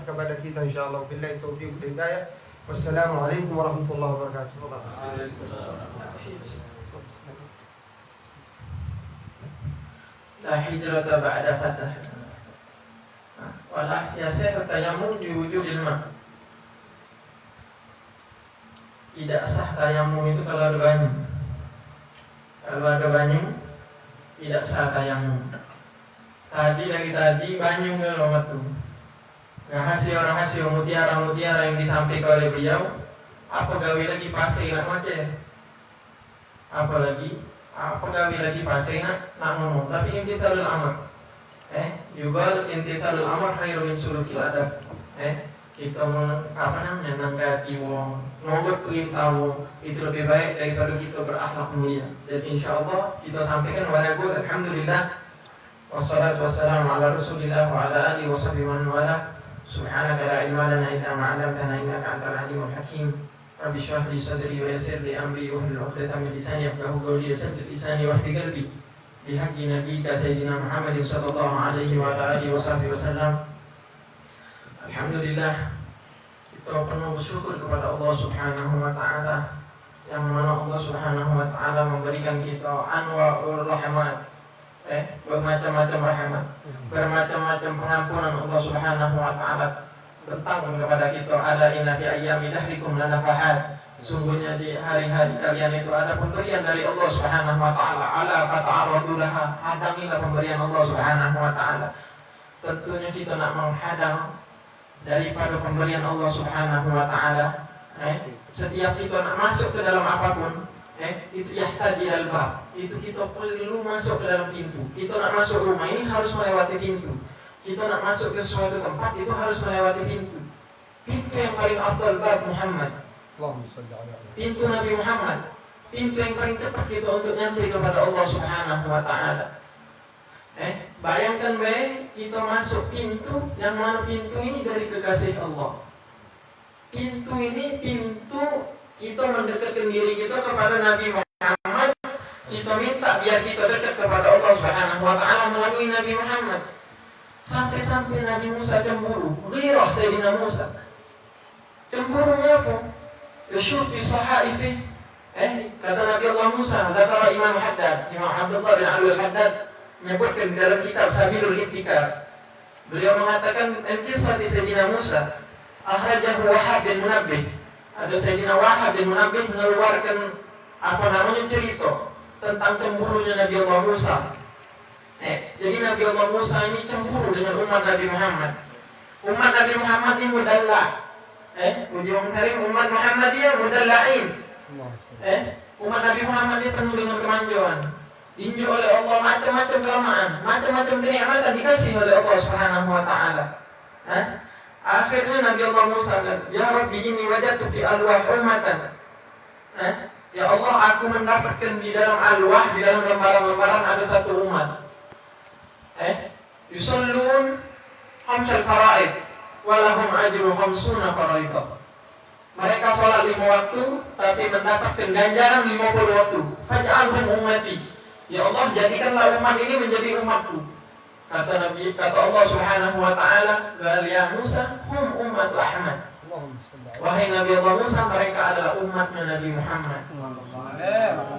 kepada kita insyaallah. Billahi taufiq wal hidayah. Wassalamualaikum warahmatullahi wabarakatuh. La hijrata ba'da fatah. Wala yasih tayammum di wujudil ma. Tidak sah tayammum itu kalau ada banyu. Kalau ada banyu tidak sah tayammum. Tadi banyu kalau metu. Rahasia mutiara yang disampaikan oleh beliau. Apa gawe lagi pasir nak macam? Apa gawe lagi pasir nak ngomong? Tapi intitalul amr. Yugal intitalul amr khairu min sulukil adab. Kita menanggati wong, nurut perintah wong itu lebih baik daripada kita berakhlak mulia. Dan insyaallah kita sampaikan kepada guru alhamdulillah. Wassalatu wassalamu ala Rasulillah wa ala alihi washabbihi man wala. Subhanaka la ilma lana illa ma 'allamtana innaka antal alimul hakim. Rabbi shrah li sadri wa yassir li amri wahlul 'uqdatam min lisani yafqahu qawli saddid lisani wahdi qalbi. Bi haqqi nabiyyika sayyidina Muhammadin sallallahu alaihi wa ala alihi washabbihi wasallam. Alhamdulillah, kita penuh bersyukur kepada Allah Subhanahu wa taala yang mana Allah Subhanahu wa taala memberikan kita anwa'ur rahmat. Bermacam-macam rahmat, bermacam-macam pengampunan Allah Subhanahu wa taala bertanggung kepada kita. Ada inna fi ayyami dahrikum lanafahat. Sungguhnya di hari-hari kalian itu ada pemberian dari Allah Subhanahu wa taala. Ala fata'arradu laha. Hadangilah pemberian Allah Subhanahu wa taala. Tentunya kita nak menghadang daripada pemberian Allah Subhanahu wa taala. Setiap kita nak masuk ke dalam apapun, itu yahtaji al-bab. Itu kita perlu masuk ke dalam pintu. Kita nak masuk rumah ini harus melewati pintu. Kita nak masuk ke suatu tempat itu harus melewati pintu. Pintu yang paling afdal bab Muhammad. Pintu Nabi Muhammad. Pintu yang paling cepat kita untuk nyampe kepada Allah Subhanahu wa taala. Bayangkan baik kita masuk pintu yang mana pintu ini dari kekasih Allah. Pintu ini pintu kita mendekatkan diri kita kepada Nabi Muhammad. Kita minta biar kita dekat kepada Allah Subhanahu wa taala melalui Nabi Muhammad. Sampai-sampai Nabi Musa cemburu. Ghirah Sayyidina Musa. Cemburunya apa? Yashuf fi sahaifi. Kata Nabi Allah Musa, kata Imam Haddad, Imam Abdullah bin Alwi al-Haddad menyebutkan dalam kitab Sabilul Ibtikar. Beliau mengatakan kisah di Sayyidina Musa akhrajahu Wahab bin Munabbih. Ada Sayyidina Wahab bin Munabbih mengeluarkan cerita tentang cemburunya Nabi Allah Musa. Jadi Nabi Allah Musa ini cemburu dengan umat Nabi Muhammad. Umat Nabi Muhammad ini mudalla. Ujung karim umat Muhammadiyah mudalla'in. Umat Nabi Muhammad ini penuh dengan kemanjuan. Diinjak oleh Allah macam-macam kelemahan, macam-macam kenikmatan dikasih oleh Allah Subhanahu wa taala. Akhirnya Nabi Allah Musa kata, "Ya Rabbi, inni wajadtu fi alwah ummatan." Ya Allah, aku mendapatkan di dalam alwah, di dalam lembaran-lembaran ada satu umat. Yusallun khamsal fara'id wa lahum ajru khamsuna faraidah. Mereka sholat 5 waktu tapi mendapatkan ganjaran 50 waktu. Faj'alhum ummati. Ya Allah, jadikanlah umat ini menjadi umatku. Kata Allah Subhanahu wa taala, "Ya Musa, hum ummatu Ahmad." Wahai Nabi Allah Musa, mereka adalah umatnya Nabi Muhammad.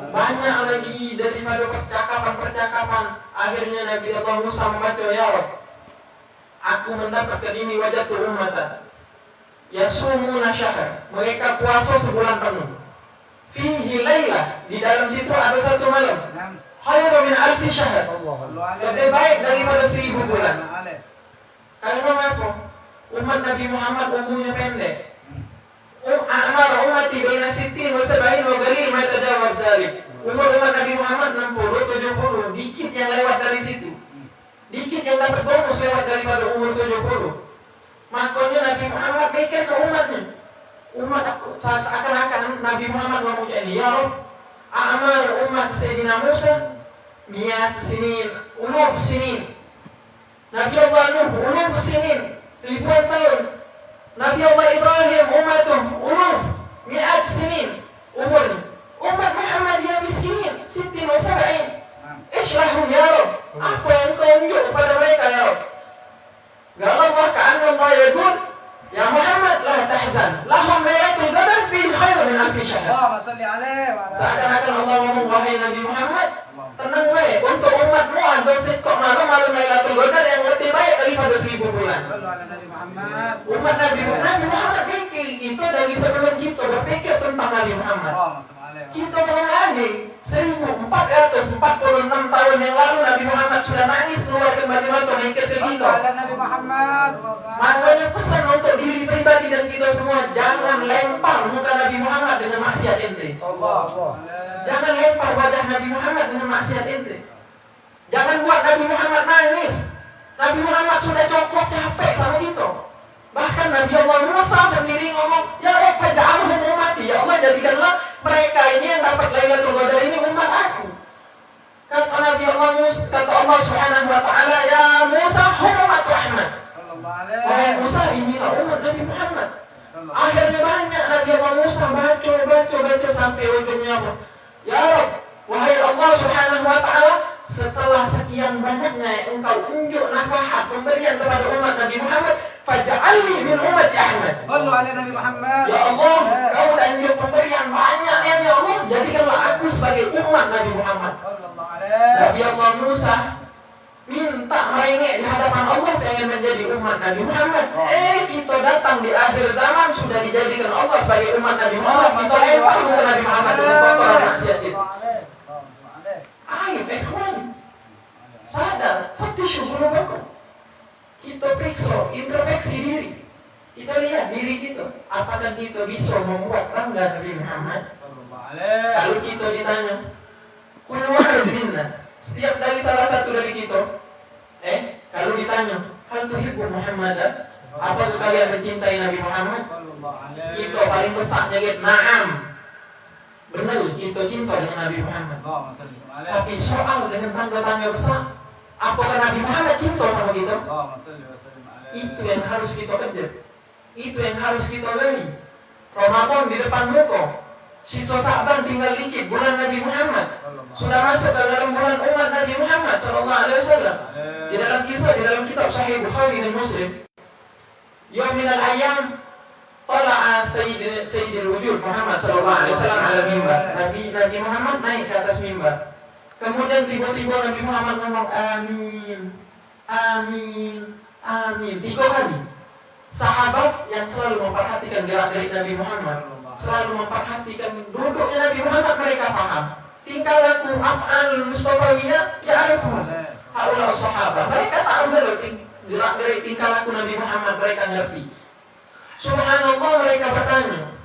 Banyak lagi daripada percakapan. Akhirnya Nabi Allah Musa membaca, "Ya Rabb, aku mendapatkan ini wajatu ummatan yasumuna syahr." Mereka puasa sebulan penuh. Fihi lailah, di dalam situ ada satu malam. Khairu min alfi syahr. Lebih baik daripada 1000 bulan. Karena apa? Umat Nabi Muhammad umurnya pendek. A'mar ummati baina 60 wa 70 wa qalil ma yatajawaz dzalik. Umur umat Nabi Muhammad 60, 70, dikit yang lewat dari situ. Dikit yang dapat bonus lewat daripada umur 70. Makanya Nabi Muhammad mikir ke umatnya. Umat seakan-akan Nabi Muhammad ngomong ini, "Ya Rabb, a'mal umat Sayyidina Musa mi'at sinin, uluf sinin." Nabi Allah Nuh, uluf sinin, ribuan tahun. Nabi Allah Ibrahim, umatum, uluf mi'at sinin, umurnya. Umat Muhammad yang miskin, 60 wa 70. Ishrahum ya Rabb, apa yang kau unjuk kepada mereka ya Rabb? Gak Allah ka'an Allah yaqul tahzan. Lahum lailatul qadar fi khairun min alfi syahr. Allahumma salli alaihi wa ala Seakan-akan Allah ngomong, wahai Nabi Muhammad, tenang baik untuk umatmu bersikap malam Lailatul Qadar yang lebih baik daripada 1000 bulan. Sallu ala Nabi Muhammad. Umat Nabi Muhammad pikir itu dari sebelum kita berpikir tentang Nabi Muhammad. Allahumma salli alaihi. Kita belum lagi 1446 tahun yang lalu Nabi Muhammad sudah nangis keluar ke batu-batu mengikir ke Sallu kita. ala Nabi Muhammad. Makanya pesan untuk diri pribadi dan kita semua, jangan lempar muka Nabi Muhammad dengan maksiat ente. Allah. Jangan lempar wajah Nabi Muhammad dengan maksiat ente. Jangan buat Nabi Muhammad nangis. Nabi Muhammad sudah cukup capek sama kita. Bahkan Nabi Allah Musa sendiri ngomong, ya Rabb faj'alhum ummati. Ya Allah, jadikanlah mereka ini yang dapat Lailatul Qadar ini umat aku. Kata Nabi Allah Musa, kata Allah Subhanahu wa taala, ya Musa hum ummatu Ahmad. Wahai Musa, inilah umat Nabi Muhammad. Akhirnya banyak Nabi Allah Musa baca sampai ujungnya apa? Ya Rabb, wahai Allah Subhanahu wa taala, setelah sekian banyaknya engkau unjuk nafkah pemberian kepada umat Nabi Muhammad, faj'alni min ummati Ahmad. Sallu ala Nabi Muhammad. Ya Allah, kau udah unjuk pemberian banyak ya Allah, jadikanlah aku sebagai umat Nabi Muhammad. Sallallahu alaihi. Nabi Allah Musa minta merengek di hadapan Allah pengen menjadi umat Nabi Muhammad. Kita datang di akhir zaman sudah dijadikan Allah sebagai umat Nabi Muhammad. Kita lempar ke Nabi Muhammad dengan kotoran maksiat itu. Ayo, ikhwan, sadar, fatishu qulubakum. Kita periksa, introspeksi diri. Kita lihat diri kita, apakah kita bisa membuat bangga Nabi Muhammad? Kalau kita ditanya, keluar minna, setiap dari salah satu dari kita, kalau ditanya, hal tuhibbu Muhammad, apakah kalian mencintai Nabi Muhammad? Kita paling besarnya gitu, na'am. Benar, kita cinta dengan Nabi Muhammad. Tapi soal dengan tanda-tanda besar, apakah Nabi Muhammad cinta sama kita? Itu yang harus kita kejar. Itu yang harus kita beri. Ramadan di depan muka, sisa Sa'ban tinggal dikit, bulan Nabi Muhammad sudah masuk ke dalam bulan umat Nabi Muhammad sallallahu alaihi wasallam. Di dalam kisah, di dalam kitab Sahih Bukhari dan Muslim, yaum minal ayyam tala'a sayyidul wujud Muhammad sallallahu alaihi wasallam ala mimbar. Nabi Muhammad naik ke atas mimbar. Kemudian tiba-tiba Nabi Muhammad ngomong amin, amin, amin 3 kali. Sahabat yang selalu memperhatikan gerak-gerik Nabi Muhammad, selalu memperhatikan duduknya Nabi Muhammad, mereka paham. Tingkah laku af'al mustafawiyah ya'rifun. Haula sahabat, mereka tahu gerak-gerik tingkah laku Nabi Muhammad, mereka ngerti. Subhanallah, mereka bertanya,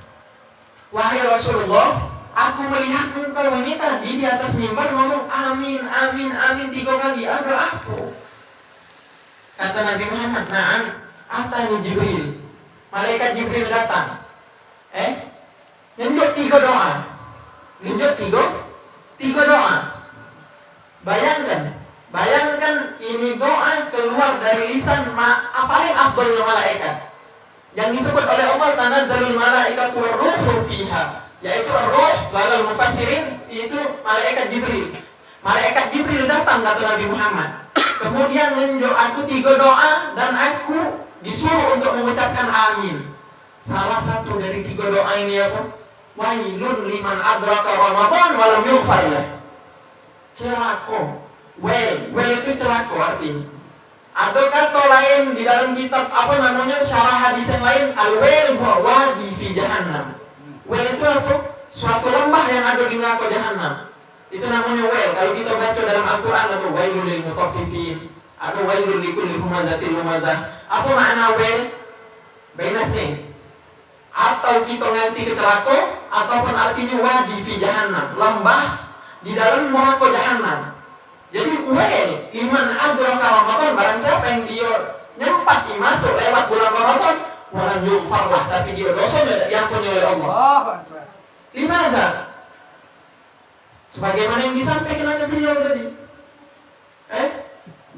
wahai Rasulullah, aku melihat engkau ini tadi di atas mimbar ngomong amin, amin, amin 3 kali, ada apa? Kata Nabi Muhammad, na'am, atani Jibril. Malaikat Jibril datang. Nunjuk 3 doa. Nunjuk 3 doa. Bayangkan ini doa keluar dari lisan paling afdalnya malaikat. Yang disebut oleh Allah tanazzalul malaikatu war-ruhu fiha, yaitu ar-ruh walal mufassirin, itu malaikat Jibril. Malaikat Jibril datang kata Nabi Muhammad. Kemudian menunjuk aku 3 doa dan aku disuruh untuk mengucapkan amin. Salah satu dari 3 doa ini apa? Wailun liman adraka Ramadan walam yughfar lah. Celaka. Well itu celaka artinya. Ada kata lain di dalam kitab syarah hadis yang lain, al-wail huwa wadi fi jahannam. Wail itu apa? Suatu lembah yang ada di neraka jahannam. Itu namanya wail. Kalau kita baca dalam Al-Qur'an ada wailul lil mutaffifin, ada wailul likulli humazatil lumazah. Apa makna wail? Bainathnain. Atau kita ngerti kecelaka, ataupun artinya wadi fi jahannam, lembah di dalam neraka jahannam. Jadi wail iman adraka Ramadan, barang siapa yang dia nyempati masuk lewat bulan Ramadan, walam yughfarlah, tapi dia dosanya diampuni oleh Allah. Limadha? Sebagaimana yang disampaikan oleh beliau tadi.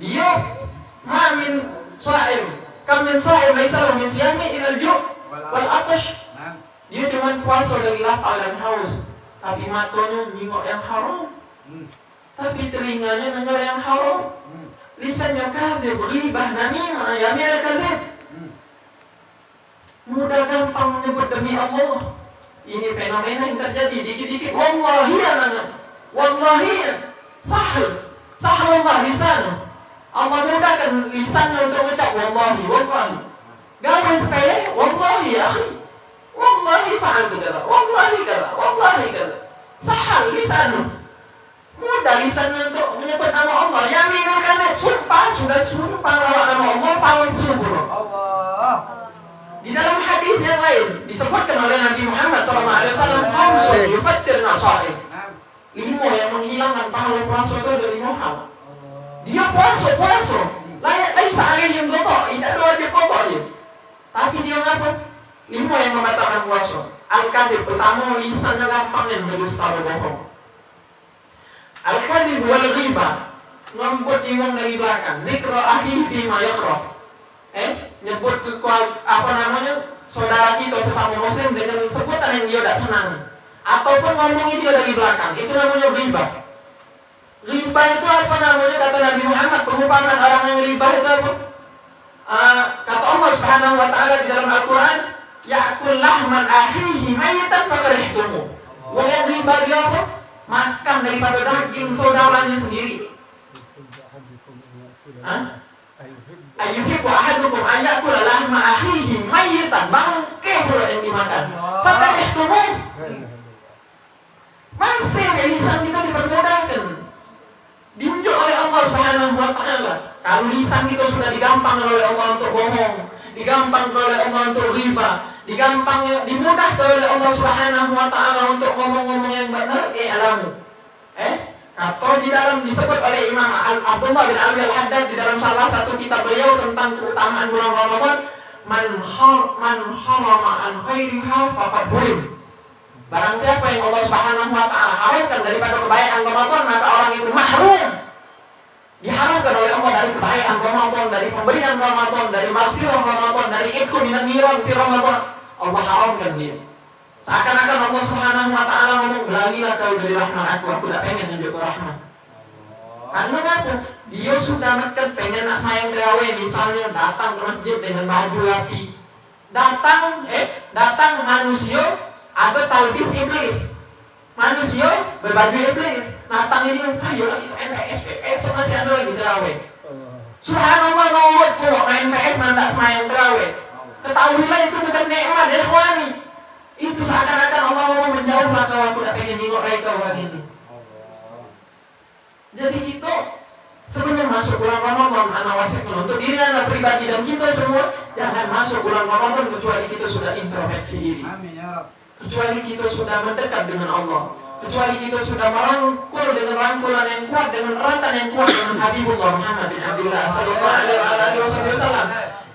Dia mamin sha'im, kam min sha'im laisa lahu min siyami ilal ju' wal atash. Dia cuma puasa dari lapar dan haus, tapi matanya nyingok yang haram. Tapi telinganya dengar yang haram, lisannya kadzib, ghibah, namimah, yamin al-kadzib. Mudah gampang menyebut demi Allah. Ini fenomena yang terjadi dikit-dikit. Wallahi anak, wallahi sahal Allah lisan. Allah mudahkan lisannya untuk mengucap wallahi, wallahi. Gawe sepele, wallahi ya akhi. Wallahi fa'altu kada, wallahi kada, wallahi kada. Sahal lisan. Mudah lisannya untuk menyebut nama Allah. Yaminul kadhib, sumpah, sudah sumpah nama Allah palsu bro. Allah. Di dalam hadis yang lain disebutkan oleh Nabi Muhammad SAW, khamsun yufattir nasaib. 5 yang menghilangkan pahala puasa itu dari 5 hal. Dia puasa, laisa alaihim qada, tidak ada wajib qada dia. Tapi dia ngapa? 5 yang membatalkan puasa. Al-kadhib, pertama lisannya gampang yang berdusta berbohong. Al-kadhib wal ghibah, ngemput iwang dari belakang. Zikra ahli bima yakrah. Nyebut ke saudara kita sesama muslim dengan sebutan yang dia tidak senang. Ataupun ngomongin dia dari belakang. Itu namanya ghibah. Ghibah itu apa namanya? Kata Nabi Muhammad, perumpamaan orang yang ghibah itu apa? Kata Allah Subhanahu wa taala di dalam Al-Qur'an, ya'kul lahman akhihi mayitan fakarihtumu. Wong yang ghibah dia apa? Makan daripada daging saudaranya sendiri. Ayyuhibbu ahadukum ayyakula lahma akhihi mayitan, bangke pula yang dimakan. Fakarihtumu. Masih lisan kita dipermudahkan, diunjuk oleh Allah Subhanahu wa taala. Kalau lisan kita sudah digampangkan oleh Allah untuk bohong, digampangkan oleh Allah untuk riba, dimudahkan oleh Allah Subhanahu wa taala untuk ngomong-ngomong yang benar, alamu. Atau di dalam disebut oleh Imam Abdullah bin Abi Al-Haddad di dalam salah satu kitab beliau tentang keutamaan bulan Ramadan, man harama an khairiha faqad burim. Barang siapa yang Allah Subhanahu wa taala haramkan daripada kebaikan Ramadan, maka orang itu mahrum. Diharamkan oleh Allah dari kebaikan Ramadan, dari pemberian Ramadan, dari maghfirah Ramadan, dari itqu minan niran fi Ramadan. Allah haramkan dia. Seakan-akan Allah Subhanahu wa taala ngomong, "Belagilah kau dari rahmat aku tak pengen menunjuk rahmat." Karena apa? Dia sudah makan pengen nak sayang gawe, misalnya datang ke masjid dengan baju rapi. Datang manusia ada talbis iblis. Manusia berbaju iblis. Datang ini, ayo lagi MPS, esok masih ada lagi gawe. Subhanallah, ngawat kok main PS mandak semayang gawe. Ketahuilah itu bukan nikmat, ikhwani. Itu seakan-akan Allah mau menjauhlah kau, aku tak pengen nengok lagi kau hari ini. Jadi kita sebelum masuk bulan Ramadan, anak wasiat untuk diri anak pribadi dan kita semua, jangan masuk bulan Ramadan kecuali kita sudah introspeksi diri. Amin ya Rabb. Kecuali kita sudah mendekat dengan Allah, kecuali kita sudah merangkul dengan rangkulan yang kuat, dengan eratkan yang kuat dengan Habibullah Muhammad bin Abdullah sallallahu alaihi wasallam.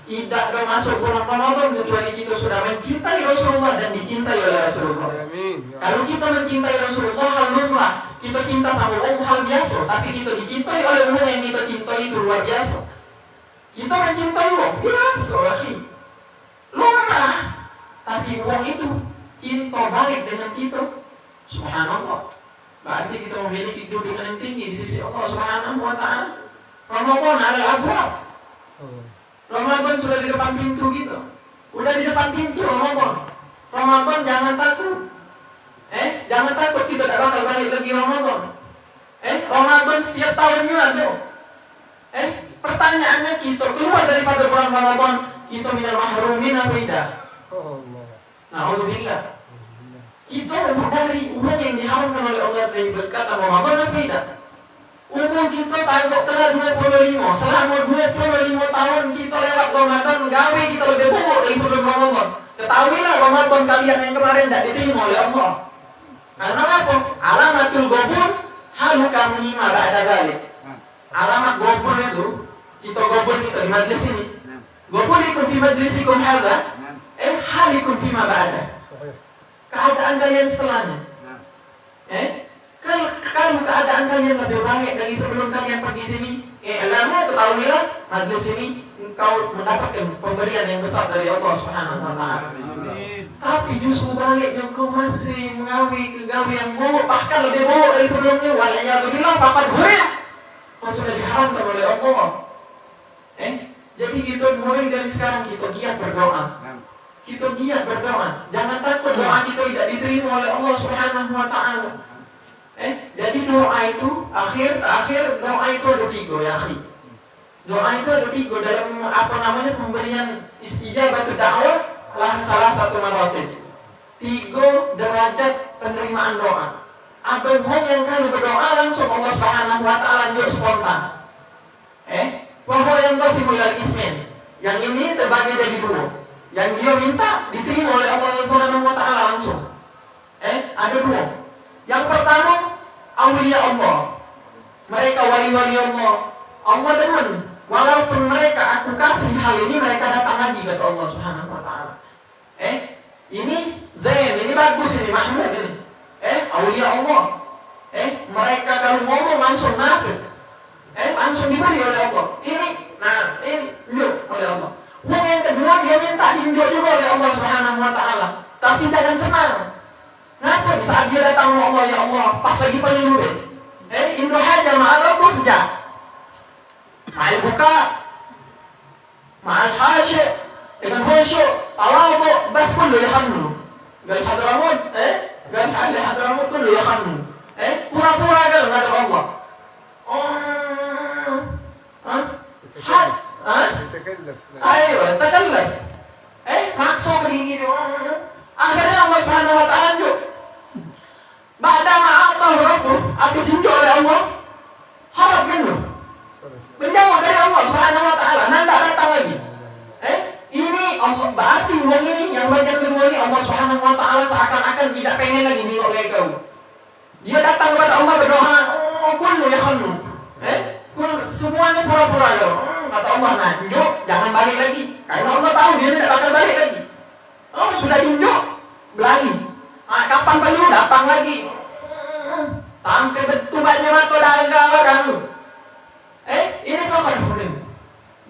Tidak ada masuk bulan Ramadan kecuali kita sudah mencintai Rasulullah dan dicintai oleh Rasulullah. Kalau kita mencintai Rasulullah, hal lumrah. Kita cinta sama hal biasa, tapi kita dicintai oleh Allah yang kita cintai itu luar biasa. Kita mencintai Allah biasa, akhi. Lumrah. Tapi Allah itu cinta balik dengan kita. Subhanallah. Berarti kita memiliki kedudukan yang tinggi di sisi Allah Subhanahu wa taala. Ramadan adalah abwab. Ramadan sudah di depan pintu kita. Udah di depan pintu Ramadan. Ramadan jangan takut. Jangan takut kita tidak bakal balik lagi Ramadan. Ramadan setiap tahunnya ada. Pertanyaannya kita keluar daripada bulan Ramadan, kita minal mahrumin apa tidak? Na'udzubillah. Kita dari uang yang diharamkan oleh Allah dari berkat Ramadan apa tidak? Umur kita tanggung telah 25. Selama 25 tahun kita lewat Ramadan, gawe kita lebih buruk dari sebelum Ramadan. Ketahuilah Ramadan kalian yang kemarin tidak diterima oleh Allah. Karena apa? Alamatul gobur halu kami marah ada galik. Alamat gobur itu, kita gobur kita di majlis ini. Gobur ikut di majlis ikum hadha, halikum bima ba'da. Keadaan kalian setelahnya. Kalau keadaan kalian lebih baik dari sebelum kalian pergi sini, alamu ketahuilah majlis ini engkau mendapatkan pemberian yang besar dari Allah Subhanahu wa taala. Tapi justru baliknya kau masih mengawi kegawi yang buruk, bahkan lebih buruk dari sebelumnya. Waliyadzubillah, papat gue kau sudah diharamkan oleh Allah. Jadi kita mulai dari sekarang kita giat berdoa. Kita giat berdoa. Jangan takut doa kita tidak diterima oleh Allah Subhanahu wa taala. Jadi doa itu akhir doa itu ada 3 ya, akhi. Doa itu ada 3 dalam pemberian istijabah dakwah lah salah satu maratib. 3 derajat penerimaan doa. Ada orang yang kalau berdoa langsung Allah Subhanahu wa taala dia spontan. Bahwa yang simulal ismen. Yang ini terbagi jadi 2. Yang dia minta diterima oleh Allah Subhanahu wa taala langsung. Ada 2. Yang pertama, aulia Allah. Mereka wali-wali Allah. Allah demen. Walaupun mereka aku kasih hal ini, mereka datang lagi kata Allah Subhanahu wa taala. Ini Zain, ini bagus ini Mahmud ini. Aulia Allah. Mereka kalau ngomong langsung nafid. Langsung diberi oleh Allah. Ini oleh Allah. Yang kedua dia minta diunjuk juga oleh Allah Subhanahu wa taala. Tapi jangan senang. Kenapa saat dia datang Allah ya Allah pas lagi perlu Indo haja ma'al burja. Ma'al buka. Ma'al hasyik. Dengan khusyuk. Tawadhu bas kullu yahamnu. Gal hadramut gal hadramut kullu yahamnu. Pura-pura gal ngada Allah. Ayo, takallaf. Maksud begini akhirnya Allah Subhanahu wa taala tunjuk. Ba'dama a'tahu rabbuh, aku tunjuk oleh Allah. Harap minhu. Menjauh dari Allah Subhanahu wa taala, nanti datang lagi. Ini Allah berarti uang ini yang bagian kedua ini Allah Subhanahu wa taala seakan-akan tidak pengen lagi nengok kayak kau. Dia datang kepada Allah berdoa, kullu yakhlu. Semuanya pura-pura ya. Kata Allah, nah, tunjuk, jangan balik lagi. Karena Allah tahu dia tidak bakal balik lagi. Sudah tunjuk, berlari. Kapan perlu datang lagi? Sampai betubannya mata daga kamu. Ini kau.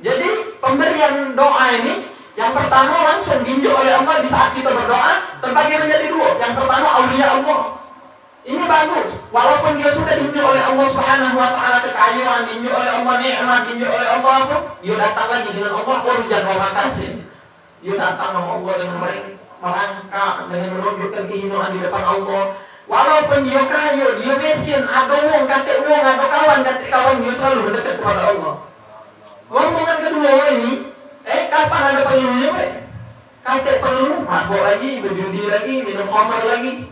Jadi pemberian doa ini yang pertama langsung ditunjuk oleh Allah di saat kita berdoa terbagi menjadi 2. Yang pertama aulia Allah. Ini bagus. Walaupun dia sudah ditunjuk oleh Allah Subhanahu wa taala kekayaan, ditunjuk oleh Allah nikmat, ditunjuk oleh Allah apa? Dia datang lagi dengan Allah urjan wa makasih. Dia datang sama Allah dengan merangkak, dengan menunjukkan kehinaan di depan Allah. Walaupun dia kaya, dia miskin, ada uang, kata uang, ada kawan, kata kawan, dia selalu mendekat kepada Allah. Rombongan kedua ini, kapan ada pengeluhnya? Kata pengeluh, mabuk lagi, berjudi lagi, minum khamar lagi.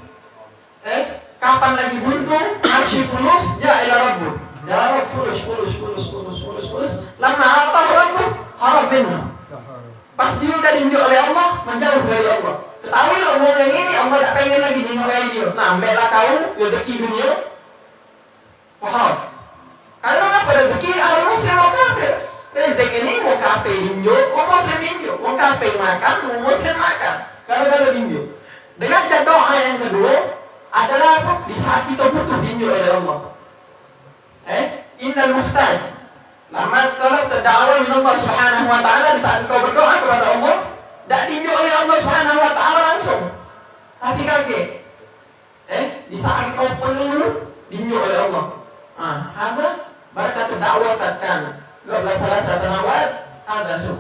Kapan lagi buntu, arsy fulus, ya ila rabbuh. Ya Rabb fulus. Lama atah rabbuh, harap minhu. Pas dia udah ditunjuk oleh Allah, menjauh dari Allah. Ketahui orang yang ini, Allah tak pengen lagi tengok lagi dia. Nah, ambillah kau rezeki dunia. Faham? Karena apa rezeki ada muslim atau kafir? Rezeki ini mau kafir tunjuk, mau muslim tunjuk. Mau kafir makan, mau muslim makan. Kalau tunjuk. Dengan doa yang kedua adalah apa? Di saat kita butuh tunjuk oleh Allah. Innal muhtaj. Lama talab terdakwa min Allah Subhanahu wa taala di saat kau berdoa kepada Allah, tidak tunjuk oleh Allah Subhanahu wa taala langsung. Tapi kaget. Di saat kau perlu tunjuk oleh Allah. Ada barakat dakwah kan. 12 sanawat ada su.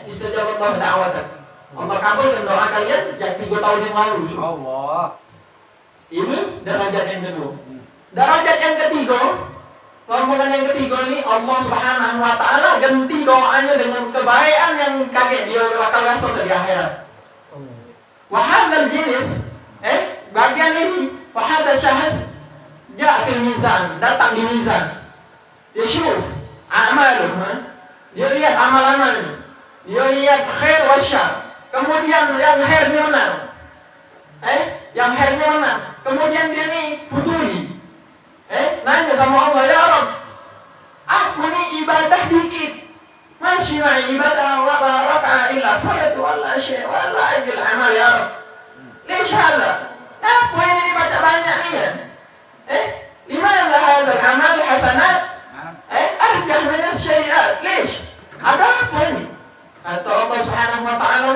Istajabah Allah da'watak. Allah kabulkan doa kalian yang 3 tahun yang lalu. Allah. Ini derajat yang kedua. Derajat yang ketiga, rombongan yang ketiga ini Allah Subhanahu wa taala ganti doanya dengan kebaikan yang kaget dia bakal masuk di akhirat. Wa hadzal jenis bagian ini wa hadzal syahs ja fil mizan, datang di mizan. Dia syuf amaluh, dia lihat amalan-amalannya. Dia lihat khair wa syarr. Kemudian yang khairnya mana? Yang khairnya mana? Kemudian dia ni futuri. Nanya sama Allah, ya Rabb, aku ni ibadah dikit. Masih ibadah wa baraka illa fayatu wala syai' wala ajil amal ya Rabb. Lish hada? Apa ini dibaca banyak ni ya? Limana hadzal amal hasanat? Arjah min asy-syai'at. Lish? Ada apa ini? Kata Allah Subhanahu wa taala,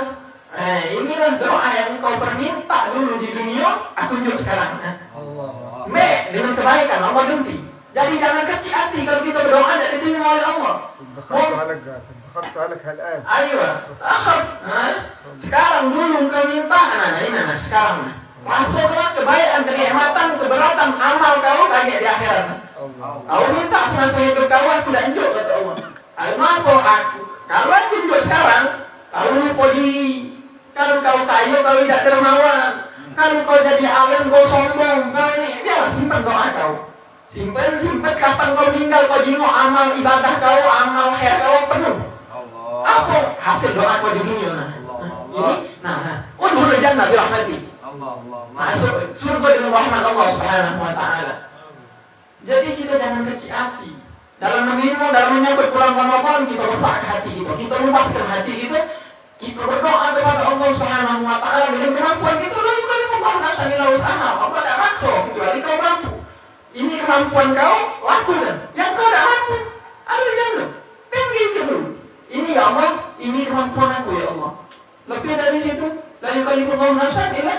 inilah doa yang kau perminta dulu di dunia, aku tunjuk sekarang. Dengan kebaikan Allah ganti. Jadi jangan kecil hati kalau kita berdoa tidak diterima oleh Allah. دخلت عليك الآن. Ayo, akhir. sekarang dulu kau minta, sekarang rasakan kebaikan, kenikmatan, keberatan amal kau kayak di akhirat. Kau minta semasa hidup kau, aku tidak injok, kata Allah. Kenapa aku? Kalau aku injok sekarang, kau lupa kalau kau kaya, kau tidak dermawan. Kalau kau jadi alim, kau sombong. Kau ini, biar simpan doa kau. Simpan, kapan kau meninggal, kau jengok amal ibadah kau, amal khair kau penuh. Apa hasil doa kau di dunia? Udhul jannah birahmati. Masuk surga dengan rahmat Allah Subhanahu wa ta'ala. Jadi kita jangan kecil hati. Dalam meminum, dalam menyambut bulan Ramadan, kita besar hati kita. Kita luaskan hati kita. Kita berdoa kepada Allah Subhanahu wa ta'ala dengan kemampuan kita. Lalu kita nafsan ila usaha. Allah tidak maksa, kecuali kau mampu. Ini kemampuan kau, lakukan. Yang kau tidak mampu, ada jangan. Pengen dulu. Ini ya Allah, ini kemampuan aku ya Allah. Lebih dari situ, lalu kalau kau nafsan ila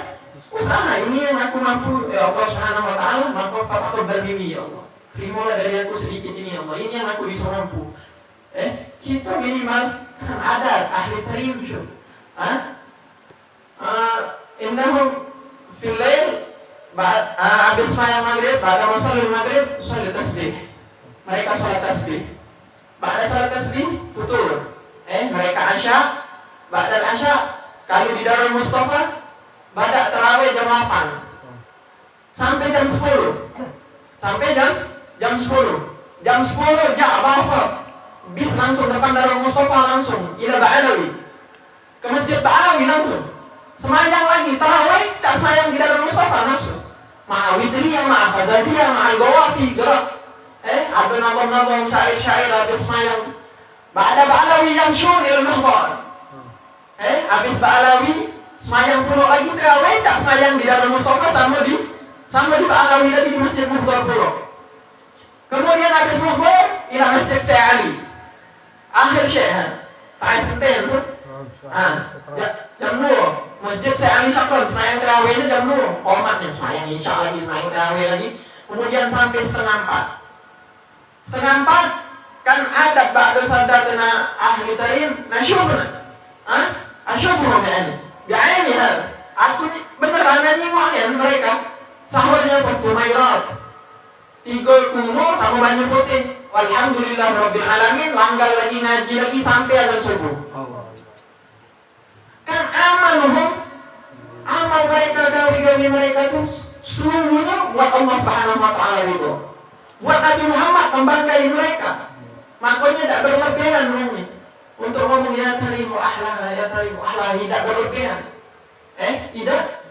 usaha. Ini yang aku mampu ya Allah Subhanahu wa ta'ala. Maka aku berdiri ya Allah. Terimalah dari aku sedikit ini ya Allah. Ini yang aku bisa mampu. Kita minimal kan ada ahli tarim. Innahum fil lail habis sembahyang maghrib, pada masalah maghrib salat tasbih. Mereka salat tasbih. Pada salat tasbih futur. Mereka asya, ba'da asya kalau di Darul Mustafa pada tarawih jam 8 sampai jam 10. Sampai jam 10. Jam 10 basar. Bis langsung depan Darul Mustafa langsung ila Ba'alawi. Ke Masjid Ba'alawi langsung. Semayang lagi tarawih, tak semayang di Darul Mustafa langsung. Ma'a witriyah, ma'a fazaziyah, ma'a al-gawafi gerak. Ada nazam-nazam syair-syair habis semayang. Ba'da Ba'alawi yamshun ila al-muhdar. Habis Ba'alawi semayang puluh lagi tarawih, tak semayang di Darul Mustafa sama di Ba'alawi lagi di Masjid Muhdar puluh. Kemudian habis Muhdar ila Masjid Sa'ali. Akhir syekh, saat penting tu. Jam 2 Masjid Sa'ali Syakron, semayang tarawihnya jam 2. Komatnya semayang isya lagi, semayang tarawih lagi. Kemudian sampai setengah 4. Setengah 4 kan ada ba'da sadatana ahli tarim nasyufna. Asyufna bi'aini hal. Aku ni beneran nyimak mereka. Sahurnya bertumairat. 3 kumur sama banyak putih. Alhamdulillah Rabbil Alamin. Langgar lagi, ngaji lagi sampai azan subuh. Kan amal mereka, gawi-gawi mereka itu seluruhnya buat Allah Subhanahu wa ta'ala itu. Buat Nabi Muhammad, membanggai mereka. Makanya tidak berlebihan ini. Untuk ngomong ya tarimu ahlah, tidak berlebihan.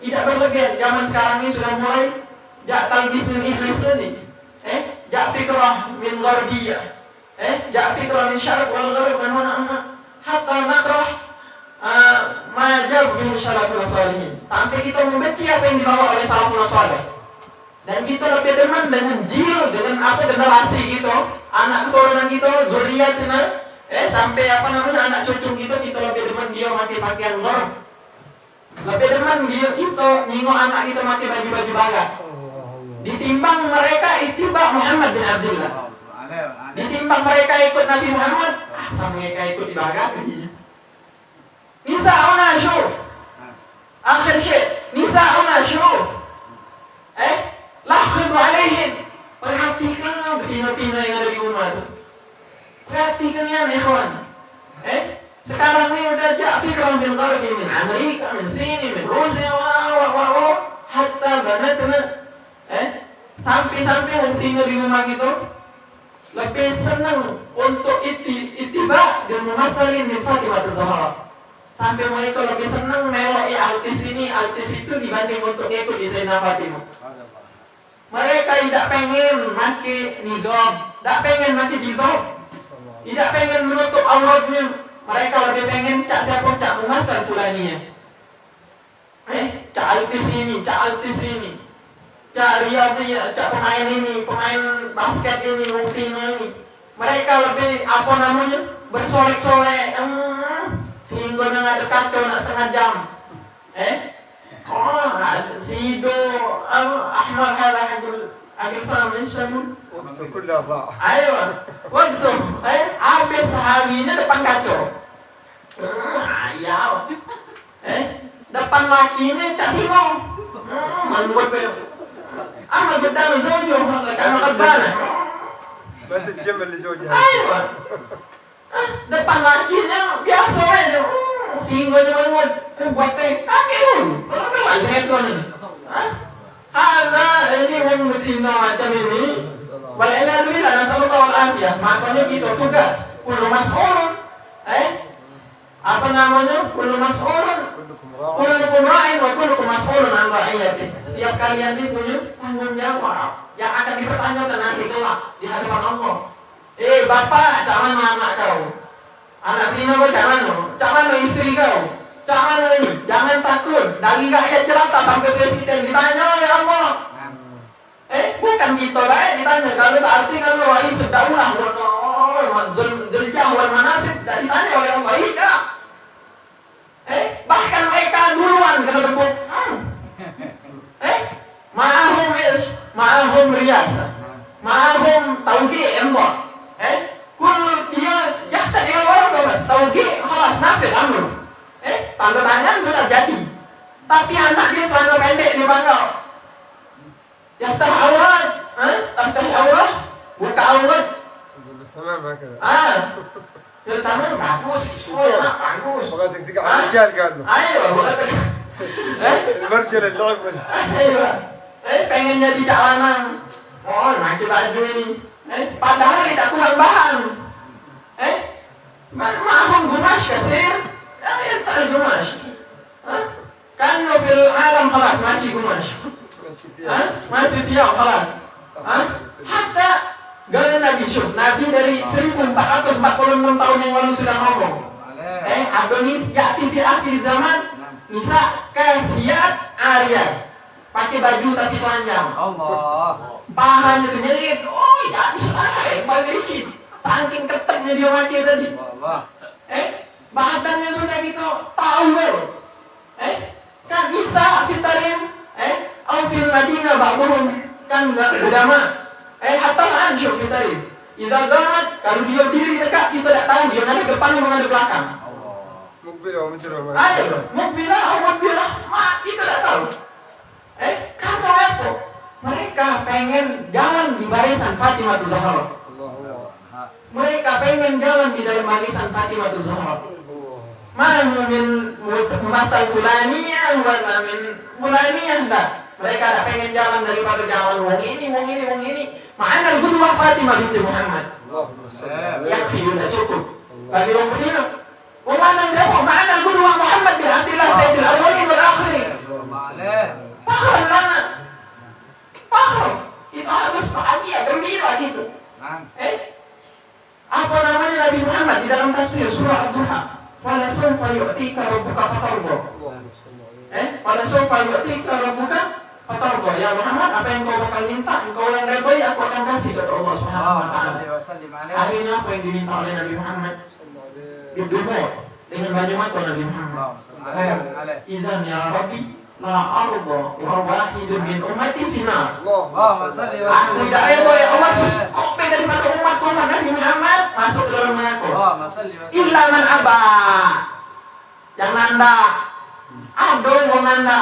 Tidak berlebihan. Zaman sekarang ini sudah mulai talbis min iblis ini. Fikrah min gharbiyah. Fikrah min syarq wal gharb dan mana hatta nakrah majab bin salafus salihin. Sampai kita membenci apa yang dibawa oleh salafus salih. Dan kita lebih demen dengan dengan generasi gitu, anak keturunan kita, zuriatna, sampai anak cucu kita lebih demen dia pakai pakaian gharb. Lebih demen dia kita nengok anak kita pakai baju-baju barat. Ditimbang mereka ittiba Muhammad bin Abdullah. Ditimbang mereka ikut Nabi Muhammad, sama mereka ikut di barat. Nisa'una syuf. Akhir syekh, nisa'una syuf. Lakhridu alaihim. Perhatikan betina-betina yang ada di rumah itu. Perhatikan ya ikhwan. Sekarang ini udah fikrah min gharbi, min Amerika, min sini, min Rusia, hatta banatna. Sampai yang tinggal di rumah itu lebih senang untuk ittiba dan memathalin min Fatimah az-Zahra. Sampai mereka lebih senang meloi artis ini, artis itu dibanding untuk ikut di Sayyidah Fatimah. Mereka tidak pengen pakai niqab, tidak pengen pakai jilbab, tidak pengen menutup auratnya. Mereka lebih pengen siapa memakan fulaninya. Cak artis ini, cak Riyadhiyah, cak pemain ini, pemain basket ini, mungkin ini. Mereka lebih bersolek-solek, sehingga nggak ada kacau, nak setengah jam. Sido Ahmad hada agil faham insyaallah. Waktu kulla ba. Ayo, waktu habis harinya depan kacau. Ayau. depan lakinya kasino. Manuat ba yun? قدام زوجه كأنه غضبانة. ما تتجمل لزوجها. أيوة. depan lakinya biasa aja. Singgahnya manuat. Buat kaki dulu. Kalau kelas rekon ini. Ada ini yang betina macam ini. Baliknya dulu lah, nasabah tahu aja. Makanya kita tugas. Kullu mas'ulun. Apa namanya? Kullu mas'ulun. Kullukum ra'in wa kullukum mas'ulun an ra'iyati. Setiap kalian ini punya tanggung jawab yang akan dipertanyakan nanti kelak di hadapan Allah. Bapak, cak mana anak kau? Anak tina kau cak mana istri kau? Cak mana ini? Jangan takut. Dari rakyat jelata sampai presiden ditanya oleh Allah. Bukan kita lah ditanya. Kalau berarti kalau wahai sedaulah Zuljah wal manasib tidak ditanya oleh Allah. Tidak. Bahkan mereka duluan kena tepuk. Ma'ahum riyasa. Ma'ahum tauqi' Allah. Kul dia jahta dengan orang bos. Tauqi' khalas nafil amru. Tanda tangan sudah jadi. Tapi anak dia celana pendek di bangau. Yaftah aurat, taftah aurat, buka aurat. تمام هكذا. Terutama bagus, sekolah bagus. بغيتك تقع على الرجال قال له. Ayo, bukan. المرجل اللعب. Ayo. Pengen jadi cak lanang. Pakai baju ini. Padahal tidak kurang bahan. Ma'hum gumash kasir. Ya tak gumash. Kan fil alam khalas masih gumash. Masih tiap khalas. Hatta gana Nabi Syuh. Nabi dari 1446 tahun yang lalu sudah ngomong. Adonis ya'ti fi akhir zaman nisa kasiyat ariyat. Pakai baju tapi telanjang. Allah. Pahanya itu nyelit. Jadi selesai. Balikin. Saking keteknya dia mati tadi. Allah. Badannya sudah gitu. Tawel. Kan bisa fitarim. Al-fil Madinah ba'duhum. Kan ulama. Hatta ansyur fitarim. Iza gamat. Kalau dia diri dekat, kita tak tahu. Dia ngadep depan, dia mengadep belakang. مقبلة ومدرة. Ayo. Mukbilah. Kita tak tahu. Karena apa? Mereka pengen jalan di barisan Fatimah Zahra. Mereka pengen jalan di dalam barisan Fatimah Zahra. Mana min matal fulaniyah, wala min fulaniyah enggak. Mereka tak pengen jalan daripada jalan wong ini. Ma'ana al-qudwah Fatimah binti Muhammad. Yakfi sudah cukup. Bagi orang beriman. Wong mana siapa? Ma'ana al-qudwah Muhammad bin Abdullah Sayyidil Awwalin wal Akhirin. Faham lana. Faham. Kita harus bahagia, gembira gitu. Apa namanya Nabi Muhammad di dalam tafsir surah Ad-Duha? Wala sawfa yu'tika rabbuka fatarda. Wala sawfa yu'tika rabbuka fatarda. Ya Muhammad, apa yang kau bakal minta? Engkau yang redai, aku akan kasih kata Allah Subhanahu wa taala. Akhirnya apa yang diminta oleh Nabi Muhammad? Didumur dengan baju mata Nabi Muhammad. Idzan ya Rabbi la arda wa wahidun min ummati finnar. Aku tidak rela ya Allah sekop daripada umatku Nabi Muhammad masuk dalam neraka. Illa man aba. Yang nanda. Aduh wong nanda.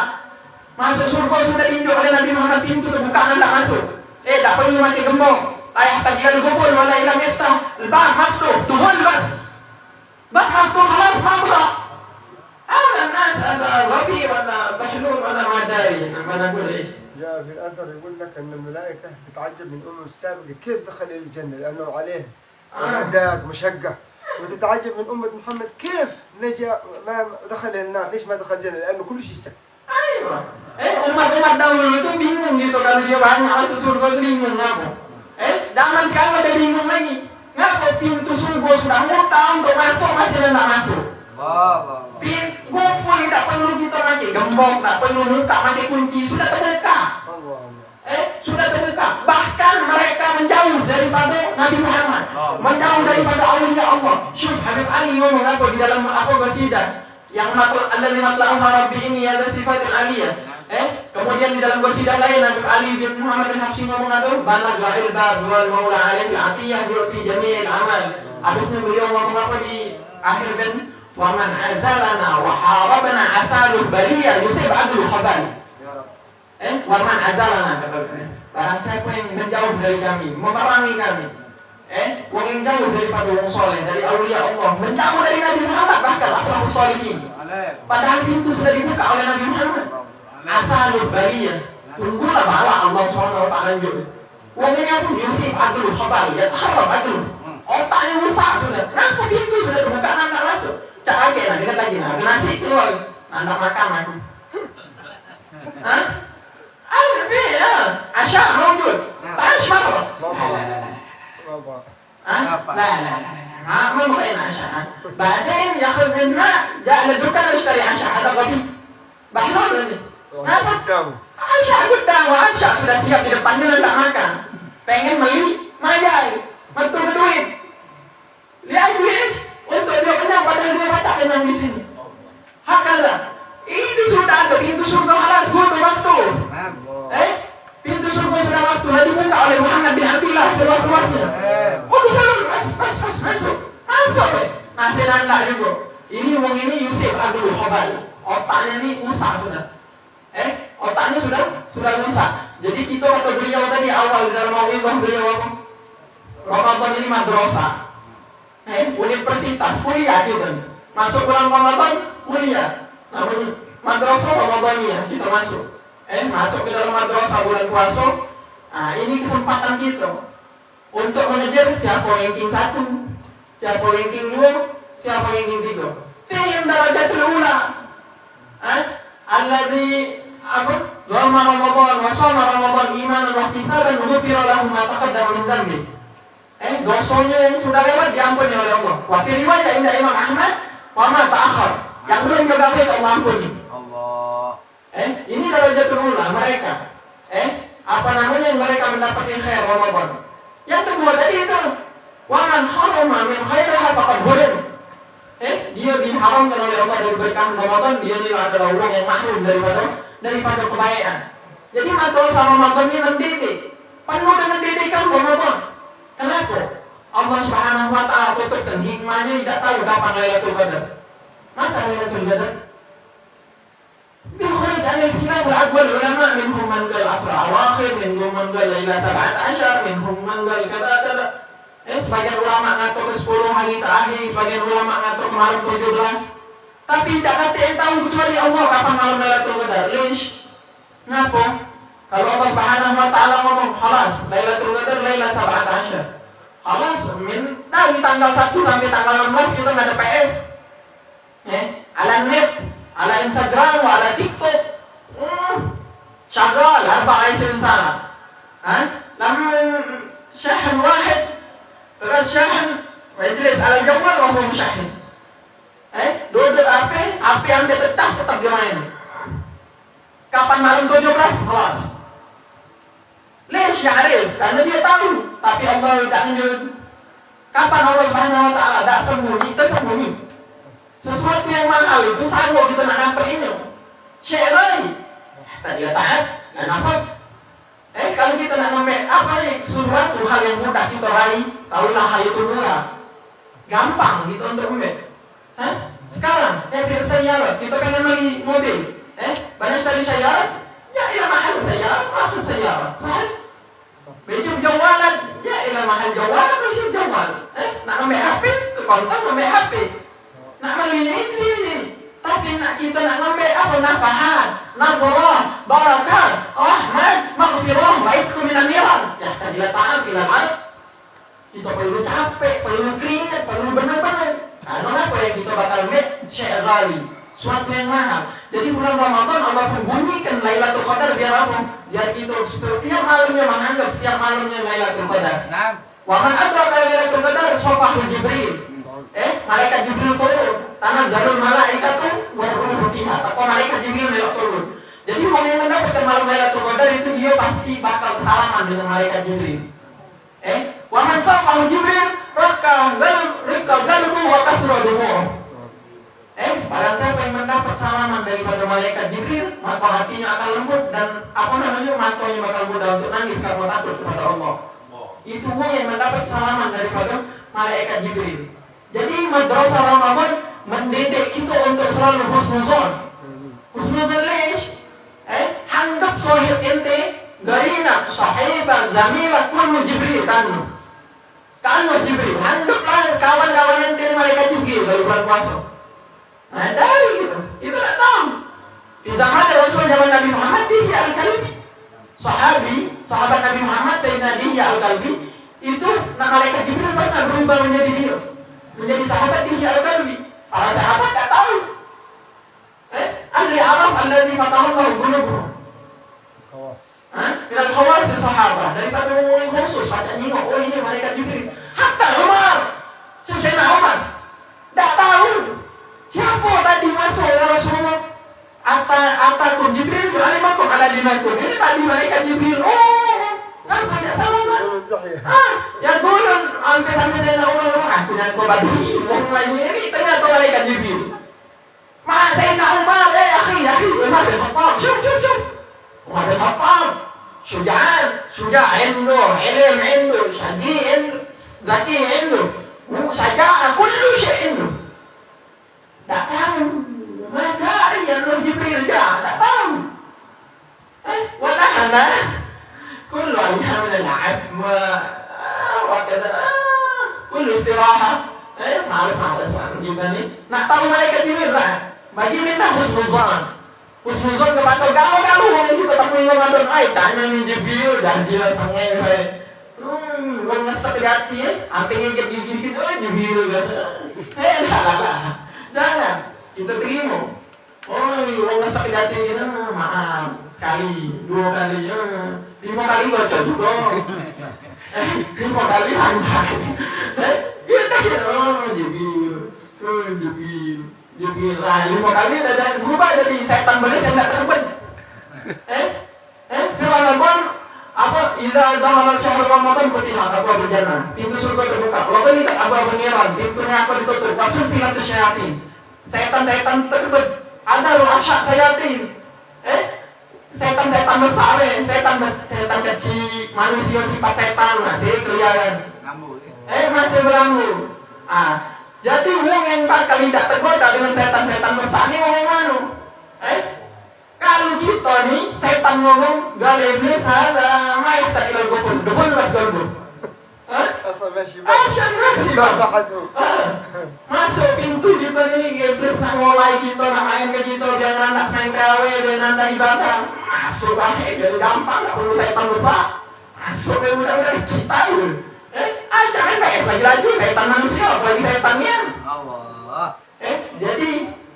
Masuk surga sudah ditunjuk oleh Nabi Muhammad, pintu terbuka nanda masuk. Tak perlu mati gembong. La yahtajil ghufur wala ila miftah. Al-bab maftuh. Tuhul bas. Bab maftuh خلاص مملوء. هذا الناس هذا غبي ولا محلول ولا ما داري. أنا أقول إيه؟ جاء في الأثر يقول لك أن الملائكة تتعجب من السابقة كيف دخل إلى الجنة لأنه عليه معدات مشقة، وتتعجب من أمة محمد كيف نجا ما دخل إلى النار، ليش ما دخل الجنة؟ لأنه كل شيء سهل. أيوة. Umat-umat dahulu itu bingung gitu kalau dia banyak masuk surga itu bingung ngapa? Zaman sekarang ada bingung lagi. Ngapa pintu surga sudah muta untuk masuk masih tidak masuk? Pintu full tidak perlu kita pakai gembok, tidak perlu buka pakai kunci, sudah terbuka. Sudah terbuka. Bahkan mereka menjauh daripada Nabi Muhammad, menjauh daripada aulia Allah. Syekh Habib Ali ngomong apa di dalam apa qasidah yang matlab alladzi matla'ahu rabbi ini ada sifatul aliyah. Kemudian di dalam qasidah lain Nabi Ali bin Muhammad bin Hafsi ngomong apa? Balagh al bab wal maula alaihi atiyah bi jami'il amal. Habisnya beliau ngomong apa di akhir kan? wa man azalana wa harabana asaluh baliya yusib adlu khabali. Wa man azalana, barang siapa yang menjauh dari kami, memerangi kami, wong yang jauh daripada wong soleh, dari aulia Allah, menjauh dari Nabi Muhammad, bahkan ashabus sholihin. Padahal pintu sudah dibuka oleh Nabi Muhammad. Asaluh baliya, tunggulah bala Allah Subhanahu wa taala juga. Wong ini pun yusib adlu khabali, ya harap adlu. Otaknya rusak sudah. Kenapa pintu sudah terbuka, anak masuk? Cak aja lah, dekat lagi lah. Nasi keluar, anak makan aku. Hah? Ada ya. Asya mawjud. Tash marah. لا ما بغينا عشاء. بعدين ياخذ منا جاء للدكان يشتري عشاء هذا غبي. بحلول ini. Apa? Asya gudang, Asya sudah siap di depannya tak makan. Pengen beli, mayai, betul duit. Lihat duit untuk dia kenyang, padahal dia tak kenyang di sini. Hakala. Ini sudah ada pintu surga halas, butuh waktu. Pintu surga sudah waktu lalu dibuka oleh Muhammad bin Abdullah seluas-luasnya. Masuk. Nasi nanda juga. Ini wong ini Yusuf Abdul Khabal. Otaknya ini rusak sudah. Otaknya sudah rusak. Jadi kita kata beliau tadi awal di dalam mau'izah beliau apa? Ramadan ini madrasah. Universitas kuliah juga. Masuk bulan Ramadan kuliah. Namun madrasah Ramadaniyah kita masuk. Masuk ke dalam madrasah bulan puasa. Ini kesempatan kita untuk mengejar siapa ranking 1, siapa ranking 2, siapa ranking 3. Fahim darajatul ula. Alladzi Dhamma Ramadan wa shoma Ramadan imanan wa ihtisaban ghufira lahu ma taqaddama min dhanbi. Dosanya yang sudah lewat diampuni oleh Allah. Wa fi riwayat inda Imam Ahmad wa ma ta'akhir. Yang belum juga Allah ampuni. Ini darajatul ula mereka. Apa namanya mereka mendapatkan khair Ramadan. Yang kedua tadi itu wa man harama min khairiha faqad hurim. Dia diharamkan oleh Allah dari berkah Ramadan, dia adalah orang yang mahrum daripada kebaikan. Jadi madrasah Ramadan ini mendidik, penuh dengan didikan Ramadan. Kenapa? Allah Subhanahu wa taala tutupkan hikmahnya, tidak tahu kapan Lailatul Qadar. Maka Lailatul Qadar بخرج عن الخلاف الأكبر العلماء منهم من قال عشر أواخر منهم من قال إلى 17 منهم من قال كذا كذا. Sebagian ulama ngatur ke 10 hari terakhir, sebagian ulama ngatur ke malam 17. Tapi tidak ada yang tahu kecuali Allah kapan malam Lailatul Qadar. Lish? Kenapa? Kalau Allah Subhanahu wa taala ngomong, "Khalas, Lailatul Qadar Lailah 17." Khalas, dari tanggal 1 sampai tanggal 16 kita enggak ada PS. Ala net, ala Instagram, ala TikTok. شغال 24 ساعة. لما شحن واحد terus syahn majlis ala jawal wahum syahn. Duduk api ambil tas tetap dia main. Kapan malam 17? Kelas. Lesh ya'rif, karena dia tahu. Tapi Allah tidak menjud. Kapan Allah Subhanahu wa taala tidak sembunyi, tersembunyi. Sesuatu yang mahal itu sanggup kita nak dapat ini. Syekh tadi taat, nasab. Kalau kita nak nampak apa nih suatu hal yang mudah kita raih, tahulah hal itu murah, gampang gitu untuk ambil. Sekarang bersayara, kita pengen beli mobil, banyak sekali sayara, ya ilah mahal sayara, apa sayara, sahal. Bejum jawalan, ya ilah mahal jawalan, bejum jawal. Nak ambil HP, ke kontak ambil HP. Nak beli ini sini. Tapi nak kita nak ambil apa nafahat, nadrah, barakat, rahmat, maghfirah, wa'idkum minan niran. Ya tadilah ta'am bila marah. Kita perlu capek, perlu keringat, perlu benar-benar. Kenapa yang kita bakal make Syekh Ghali? Suatu yang mahal. Jadi bulan Ramadan Allah sembunyikan Lailatul Qadar biar apa? Biar kita setiap malamnya menganggap setiap malamnya Lailatul Qadar. Wa man adraka Lailatul Qadar safahul Jibril. Malaikat Jibril turun. Tanazzalul malaikatu wa ruhu fiha. Atau malaikat Jibril turun. Jadi orang yang mendapatkan malam Lailatul Qadar itu dia pasti bakal salaman dengan malaikat Jibril. Wa man saqahu Jibril rika qalbu wa kathra dumu'uh. Barang siapa yang mendapat salaman daripada malaikat Jibril, maka hatinya akan lembut dan matanya bakal mudah untuk nangis karena takut kepada Allah. Itu orang yang mendapat salaman daripada malaikat Jibril. Jadi madrasah Ramadan mendidik kita untuk selalu husnuzon. Husnuzon lesh. Anggap sahib ente garina, sahibat, zamilat, kullu Jibril kanu. Kanu Jibril. Anggaplah kawan-kawan ente mereka Jibril dari bulan puasa. Nah, dari gitu. Itu tak tahu. Di zaman Rasul zaman Nabi Muhammad Dihya Al-Kalbi. Sahabat Nabi Muhammad Sayyidina Dihya Al-Kalbi itu malaikat Jibril pernah berubah menjadi dia. Menjadi sahabat Dihya Al-Kalbi. Para sahabat tak tahu. Ahli Arab alladzi fatahallahu qulubuhum. Dengan khawas sahabat daripada orang khusus macam ni, oh ini malaikat Jibril. Hatta Umar, Sayyidina Umar tak tahu siapa tadi masuk ya Rasulullah. Atakum Jibril, alimakum ala dinakum. Ini tadi malaikat Jibril. Oh, kan banyak sahabat. Ya gulun hampir-hampir Sayyidina Umar. Aku yang kau badui, orang lain ini tengah tu malaikat Jibril. Ma Sayyidina Umar, akhi, Umar bin Khattab. Syuf. Umar bin Khattab. Syuja' عنده علم عنده شديد عنده ذكي عنده شجاعة كل شيء عنده. Tak tahu. Mana yang Nur Jibril tak tahu. ونحن كل أيام نلعب وكذا كل استراحة malas kita ni nak tahu malaikat Jibril lah. Bagi minta husnuzon. Husnuzon kepada kalau orang itu ketemu dengan Ramadan, tanya ni Jibril dan dia sangat baik. Orang ngesak hati apa yang kita gigit Jibril kata. Lah. Jangan kita terima. Orang ngesak hati kita maaf kali, 2 kali, 5 kali baca juga. 5 kali hantar. Kita kira Jibril lah 5 kali dah berubah jadi setan belis yang tak terbang. Firman Allah apa? Idza dakhala syahrul Ramadan futihat abwaabul jannah. Pintu surga terbuka. Wa ghaliqat abwaabun niran. Pintu neraka ditutup. Wasusilat syayatin. Setan-setan terbang. Ada ru'asya syayatin. Setan-setan besar, setan kecil, manusia sifat setan masih kelihatan. Masih beranggur. Jadi orang yang bakal tidak tergoda dengan setan-setan besar ni orang mana? Kalau kita ni setan ngomong gal iblis ada mai tak ilal gufur, dukhul mas galbu. Asal masih masuk pintu kita ni iblis nak mulai kita nak main ke kita dia nak main kawe dia nak ibadah. Masuk jadi gampang tak perlu setan besar. Masuk budak-budak cinta tu. Jangan baik lagi setan manusia, apalagi setannya. Allah. Jadi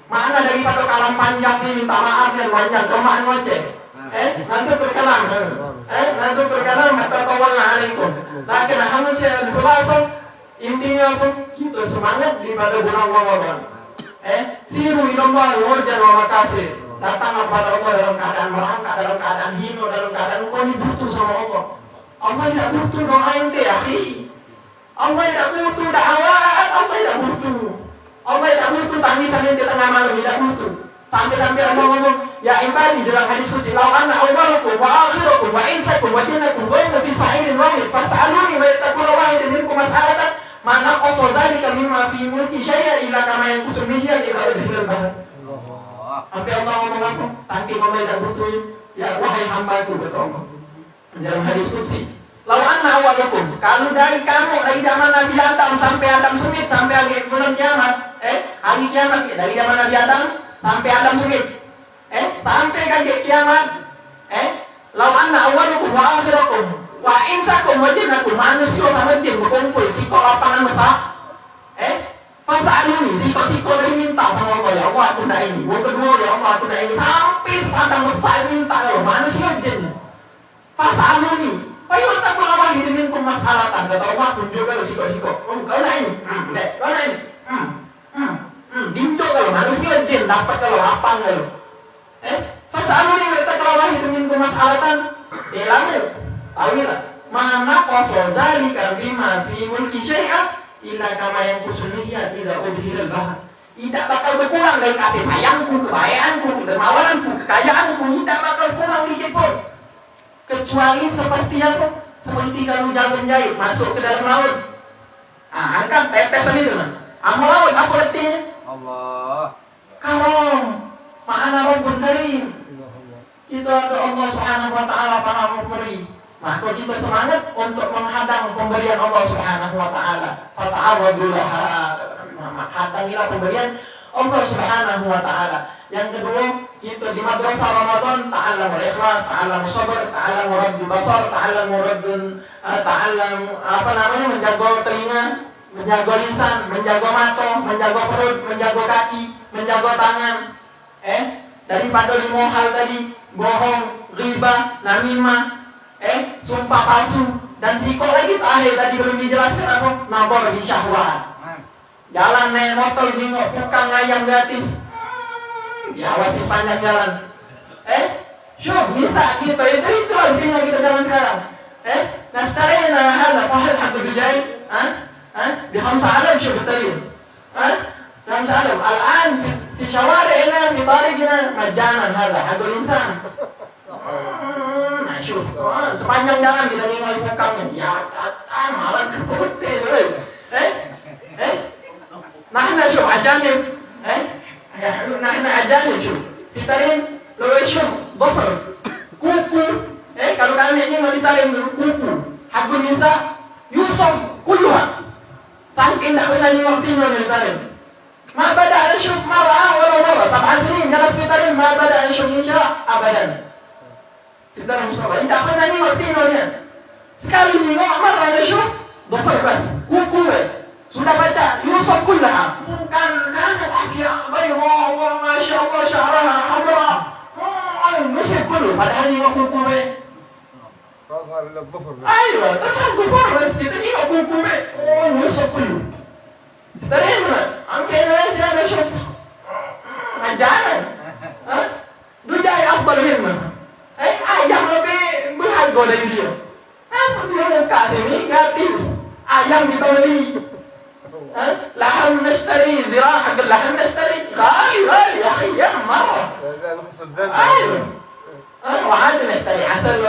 mana daripada kalam panjang ni minta maaf yang panjang, domaan wajib. Nanti berkenan. Nanti berkenan maka Assalamualaikum. Lakin manusia berlasan intinya apa? Kita semangat daripada bulan Ramadan. Siru ilallah wajan wa makasih. Datang kepada Allah dalam keadaan merangkak, dalam keadaan hina, dalam keadaan kau ni butuh sama Allah. Allah tidak butuh doa ente, akhi. Allah tidak butuh dakwah, Allah tidak butuh. Allah tidak butuh tangisan ente tengah malam, tidak butuh. Sampai-sampai Allah ngomong, ya ibadi dalam hadis qudsi, "Lau anna awwalakum wa akhirakum wa insakum wa jinnakum wa inna fi sa'irin wahid fas'aluni wa yattaquna wahidin minkum mas'alatan ma naqasa dzalika mimma fi mulki syai'an illa kama yanqusu al-mihyal ila al-bahr." Sampai Allah ngomong apa? Saking Allah tidak butuh, ya wahai hamba-Ku kata Allah. Dalam hadis qudsi, "Lau anna awwalakum," kalau dari kamu dari zaman Nabi Adam sampai Adam Semit sampai akhir bulan kiamat, hari kiamat dari zaman Nabi Adam sampai Adam Semit, sampai akhir kiamat, "Lau anna awwalakum wa akhirakum wa insakum wa jinnakum," manusia sama jin berkumpul sikok lapangan besar, fas'aluni sikok-sikok dari minta sama Allah, ya Allah aku nak ini, yang kedua ya Allah aku nak ini, sampai sepadang besar minta kalau manusia jin. Fas'aluni ayo tak lawan ini minkum mas'alatan, kata Allah pun juga sikok-sikok. Kau nak ini? Kau nak ini? Dinjo kalau manusia jin dapat kalau lapang kalau. Fas'aluni kata Allah itu minkum mas'alatan. Bilangnya, tahulah. Mana qasa dzalika bima fi mulki syai'an illa kama yanqusul mihyat idza udhila al-bahr. Tidak bakal berkurang dari kasih sayangku, kebaikanku, dermawananku, kekayaanku, tidak bakal kurang dikit pun. Kecuali seperti apa? Seperti kalau jarum jahit masuk ke dalam laut. Angkat tetesan itu kan. Laut apa artinya? Allah. Karom, ma'ana Rabbul Karim. Allah Allah. Kita ada Allah Subhanahu wa taala Maha Memberi. Maka kita semangat untuk menghadang pemberian Allah Subhanahu wa taala. Fata'awwadu laha. Hadangilah pemberian Allah Subhanahu wa taala. Yang kedua, kita di madrasah Ramadan ta'allamul ikhlas, ta'allamul sabr, ta'allamul raddul basar, ta'allamul menjaga telinga, menjaga lisan, menjaga mata, menjaga perut, menjaga kaki, menjaga tangan. Daripada 5 hal tadi, bohong, riba, namimah, sumpah palsu, dan sikap lagi terakhir tadi belum dijelaskan apa? Nazar di syahwat. Jalan naik motor jengok tukang ayam gratis. Diawasi sepanjang jalan. Syuh, bisa kita itu tinggal kita jalan sekarang. Nastarina hada fahad hatta bijai. بخمسة آلاف شو بالتقريب 5,000 الآن في شوارعنا في طريقنا مجانا هذا حق الإنسان. Nah, syuf, sepanjang jalan kita nengok belakangnya. Ya kata malah keputih. Nahna syuf ajanib. Nahna ajanib syuf. Ditarim lo syuf dhafar. Kuku. Kalau kami ini mau ditarim kuku. Hakul nisa Yusuf kulluha. Saking tak pernah nengok timur ditarim. Ma bada syuf marah walau marah 7 سنين jalan ditarim ma bada syuf insya abadan. Kita Mustafa, tidak pernah nengok timurnya. Sekali nengok marah ada syuf dhafar bas. Kuku sudah baca Yusuf kullaha. Bukan tapi baywa wa masya Allah sya'raha hamra. Mesti kullu padahal nengok kuku فأظهر إلى الظفر. أيوة تفهم كفار بس kita nengok kuku Yusuf kullu. Terima, angkat Indonesia ada syuf. Ajaran. Dunia yang afdal himmah. Ayam lebih berharga dari dia. Apa dia muka sini gratis. Ayam kita beli. Laham nashtari, zirah haq laham nashtari. Ghali ya ayam marah. لا نحصل ذنب. أيوة. وعاد نشتري عسل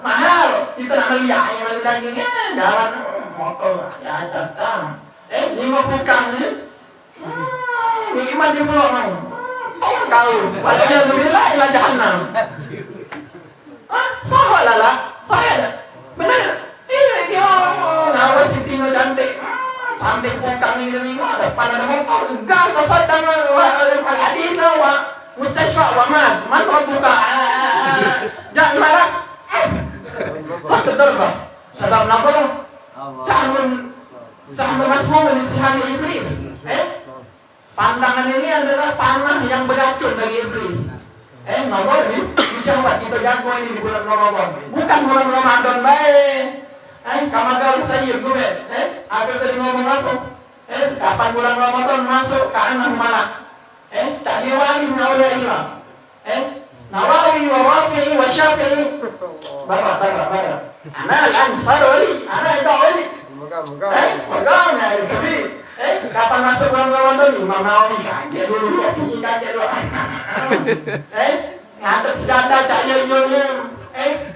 mahal. Kita nak beli ayam dagingnya jalan motor ya cantam. 50 kang ni. Nikmat di pulau mau. Kau, padahal alhamdulillah ila jahannam. Sahabat lah. Saya benar. Ini dia ngawas tinggal cantik. Cantik bukan ini depan ada motor. Gas kesadang hadis wa mustashfa wa man rabbuka. Jangan marah. Betul bah. Sadar nak Sahmun masmum min sihami iblis. Pandangan ini adalah panah yang beracun dari iblis. Nomor ni syahwat kita jago ini di bulan Ramadan. Bukan bulan Ramadan baik. Kamagal sayyid gue. Aku tadi ngomong apa? Kapan bulan Ramadan masuk ke anak malak? Tak diwali awliya ilmu. Nawawi wa Rafi'i wa Syafi'i. Bara. Ana al-ansar wali. Ana itu wali. Pegang kabir. Kapan masuk bulan Ramadan? Imam Nawawi kaji dulu, kaji dulu. Ngatur sejadah cahaya nyonya.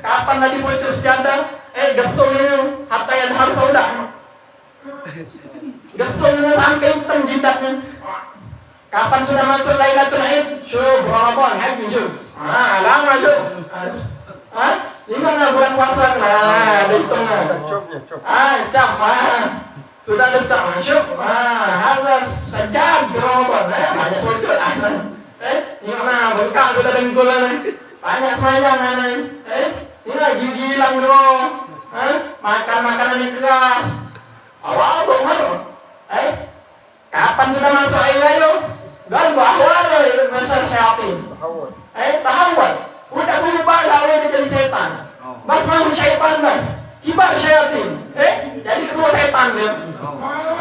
Kapan tadi putus sejadah? Gesulnya hatta yadhar saudah. Gesulnya sampai hitam jidatnya. Kapan sudah masuk Lailatul Id? Syuh Ramadan, haji syuh. Lama syuh. Di mana bulan puasa? Ada hitungnya. Cap. Sudah dekat masuk. Harus sejak Ramadan. Banyak sujud. Ini mana bengkak sudah dengkul. Banyak semayang. Ini lagi gilang dulu. Makan makanan yang keras. Awal dong. Kapan sudah masuk ayo? Gal bahwa masal syaitan. Tahawal. Udah berubah lalu menjadi setan. Bas mau syaitan kan? Kibar syaitan. Jadi kedua setan dia.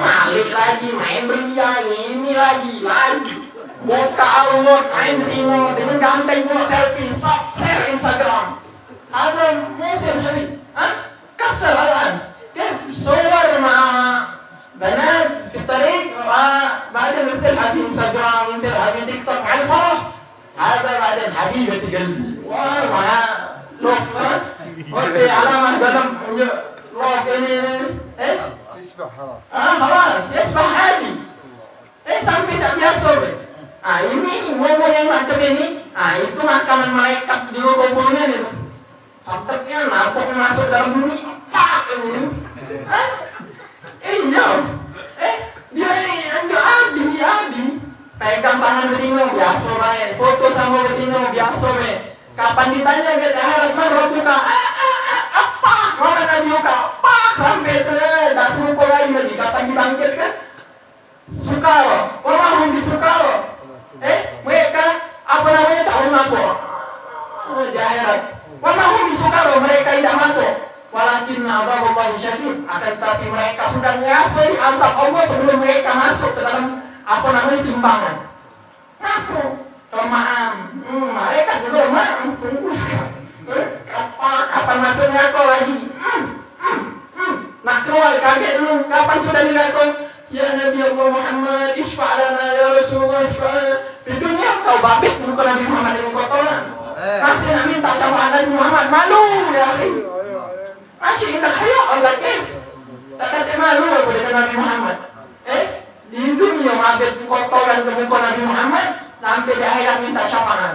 Malik lagi, main beria, ini lagi. Buka Allah, main timur, dengan ganteng pula selfie, share Instagram. Ada musim hari. Kasar alam. Suara بنات في الطريق وبعدين يرسلها في انستغرام يرسلها في تيك توك على الفرح هذا بعدين حبيبة قلبي ومعها لوف وفي علامة قلم لوف يسبح خلاص يسبح عادي sampai tak biasa. Ini ngomong yang macam ini, itu makanan malaikat juga kumpulnya nih. Sampai napok masuk dalam bumi, pak ini. Iya. Dia ini Abi. Pegang tangan betina biasa bae. Foto sama betina biasa bae. Kapan ditanya ke akhirat mana buka? Apa? Mana Nabi buka? Pak sampai dah suruh kau lagi kapan dibangkitkan? Sukaro, orang disukaro. Mereka apa namanya tak mampu. Di akhirat. Orang disukaro mereka tidak mampu. Walakin Allah syadid, akan tetapi mereka sudah ngasih azab Allah sebelum mereka masuk ke dalam apa namanya timbangan. Mampu, kelemahan. Mereka juga mampu. Kapan masuknya kau lagi? Nak keluar kaget dulu. Kapan sudah dilihat kau? Ya Nabi Allah Muhammad, isfa'lana ya Rasulullah isfa'lana. Di dunia kau babit bukan Nabi Muhammad yang kau tolak. Masih nak minta syafaat Nabi Muhammad, malu ya akhi. Masih indah hayat Allah kif. Tak kata malu aku dengan Nabi Muhammad. Di dunia babit kau tolak ke muka Nabi Muhammad, sampai di akhirat minta syafaat.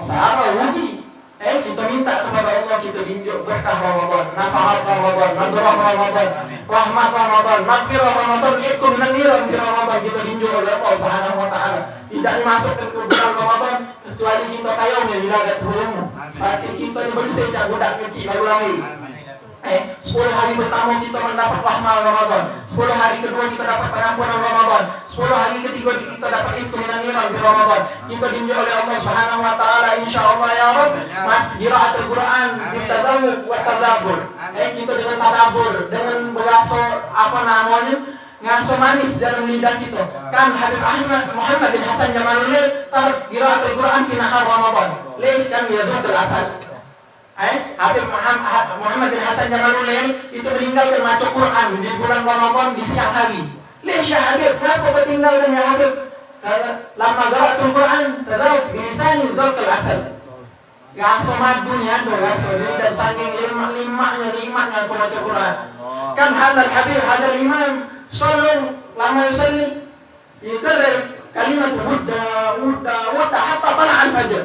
Sahabat uji. Kita minta kepada Allah, kita tunjuk berkah Ramadan, nafahat Ramadan, madrah Ramadan, rahmat Ramadan, maghfirah Ramadan, ikut menira di Ramadan, kita tunjuk oleh Allah Subhanahu wa taala. Tidak dimasukkan ke bulan Ramadan kecuali kita kayaunya bila ada sebelumnya. Berarti kita bersihจากbudak kecil baru lahir. 10 hari pertama kita mendapat rahmat Ramadan, 10 hari kedua kita dapat pengampunan Ramadan, 10 hari ketiga kita dapat itminan di Ramadan. Kita ditunjuk oleh Allah Subhanahu wa taala insyaallah ya Rabb. Qiraatul Quran, bitadabbur wa tadabbur. Kita dengan tadabbur, dengan beraso apa namanya? Ngaso manis dalam lidah kita. Kan Habib Ahmad Muhammad bin Hasan Jamaluddin tarik qiraatul Quran fi nahar Ramadan. Leis kan yazul asal. Habib Muhammad bin Hasan Jamaluddin itu meninggalkan baca Quran di bulan Ramadan di siang hari. Leis ya Habib, kenapa kau tinggalkan ya Habib? Lama qiraatul Quran tadabbur bilisani dzakal asal. Gaso madunya do gaso dan saking nikmatnya baca Quran. Kan hadal Habib hadal Imam sallu lama yusalli يكرر كلمة ودة hatta طلع الفجر.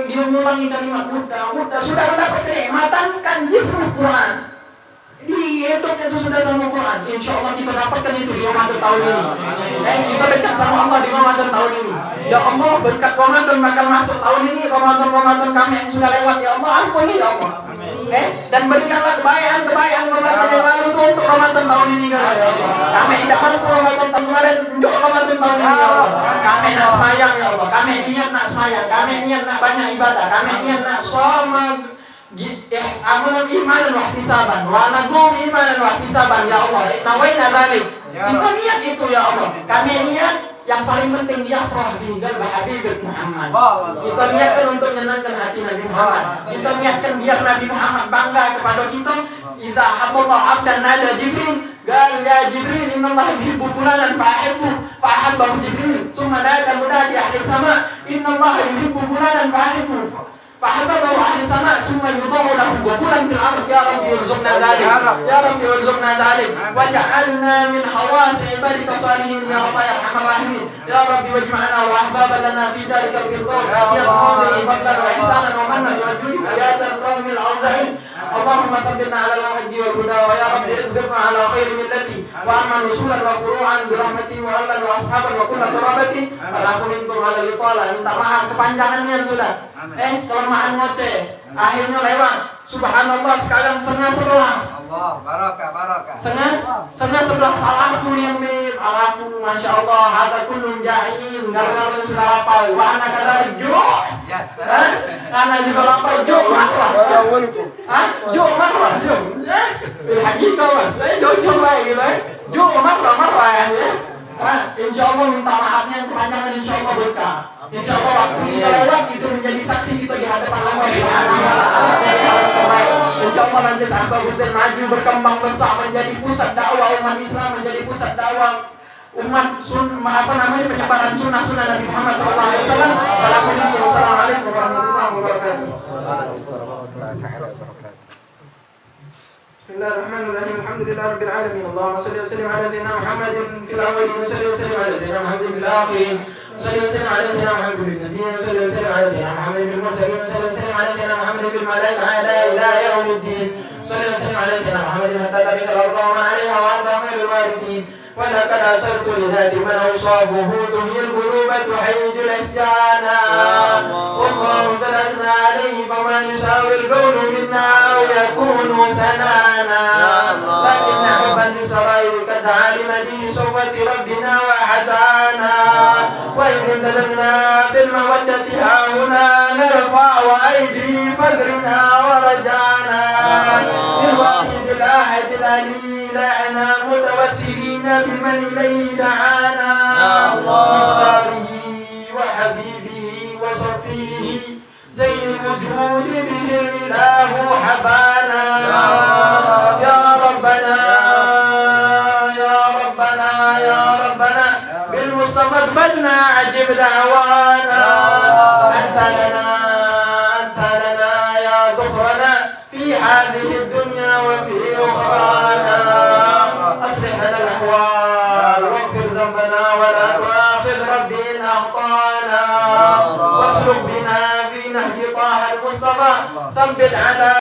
Dia mengulangi kalimat ودة sudah mendapat kenikmatan kan jismu Quran. Di hidupnya itu sudah dalam Quran. Insya Allah kita dapatkan itu di Ramadan tahun ini. Kita dekat sama Allah di Ramadan tahun ini. Ya Allah berkat Ramadan bakal masuk tahun ini. Ramadan kami yang sudah lewat ya Allah ampuni ya Allah. Dan berikanlah kebaikan Ramadan yang lalu itu untuk Ramadan tahun ini ya Allah. Kami tidak mampu Ramadan tahun kemarin untuk Ramadan tahun ini ya Allah. Kami nak semayang ya Allah. Kami niat nak semayang. Kami niat nak banyak ibadah. Kami niat nak sholat. Amal iman wa ihtisaban wa naqum iman wa ihtisaban ya Allah. Nawaina dzalik. Kita niat itu ya Allah. Kami niat yang paling penting yafrah bi qalbi Habib Muhammad. Kita niatkan untuk menyenangkan hati Nabi Muhammad. Kita niatkan biar Nabi Muhammad bangga kepada kita. Idza haballahu 'abdan nada Jibril qala ya Jibril innallaha yuhibbu fulanan fa ahabbahu Jibril. Tsumma nada munadi ahli sama innallaha yuhibbu fulanan fa ahabbahu فحببه أهل السماء ثم يضاع له وكلا في الأرض يا رب ارزقنا ذلك يا رب ارزقنا ذلك واجعلنا من حواس عبادك الصالحين يا رب يا أرحم الراحمين يا رب واجمعنا وأحبابا لنا في ذلك الفردوس يا قومي فضلا وإحسانا ومنا بوجودك يا ذا الكرم العظيم اللهم ثبتنا على الحج والهدى ويا رب اقدرنا على خير ملتي وأما نصولا وفروعا برحمتي وأهلا وأصحابا وكل قرابتي فلا منكم على الإطالة minta maaf kepanjangannya sudah kelemahan ngoceh akhirnya lewat. Subhanallah sekarang setengah 11. Allah barakah. Setengah 11 alafu yang mir alafu masya Allah ada kullun jahil gara-gara sudah lapar wa anak kadari ju' karena juga lapar ju' marah ju' marah haji kau mas ju' baik gitu ju' marah ya. Insya Allah minta maafnya kepanjangan insya Allah berkah. Insya Allah waktu kita lewat itu menjadi saksi kita di hadapan Allah Subhanahu wa taala. Insya Allah nanti sahabat Butir maju berkembang besar menjadi pusat dakwah umat Islam, menjadi pusat dakwah umat penyebaran sunnah Nabi Muhammad SAW. Assalamualaikum warahmatullahi wabarakatuh. الله الرحمن الرحيم الحمد لله رب العالمين اللهم صل وسلم على سيدنا محمد في الأولين وصل وسلم على سيدنا محمد في الآخرين وصل وسلم على سيدنا محمد في النبيين وصل وسلم على سيدنا محمد في المرسلين وصل وسلم على سيدنا محمد في الملائكة إلى يوم الدين صل وسلم على سيدنا محمد حتى ترث الأرض ومن عليها وأنت خير الوارثين ولقد أسرت لذات من أوصافه تهي القلوب تحيد الأشجانا والله درسنا عليه فما يساوي القول منا أو يكون ثنانا لكن حبا لسرائر كتعالم دين صفة ربنا وحدانا وإن امتددنا بالمودة هاهنا نرفع وأيدي فقرنا ورجانا للواحد الأحد الأليم لنا متوسلين بمن إليه دعانا بإختاره وحبيبه وصفيه زي الوجود به الإله حبانا يا ربنا يا ربنا يا ربنا بالمصطفى اقبلنا عجب دعوانا أنت لنا يا ذخرنا في هذه الدنيا وفي أخرانا أصلح لنا الأحوال واغفر ذنبنا ولا تؤاخذ ربي إن أخطانا واسلك بنا في نهج طه المصطفى ثبت على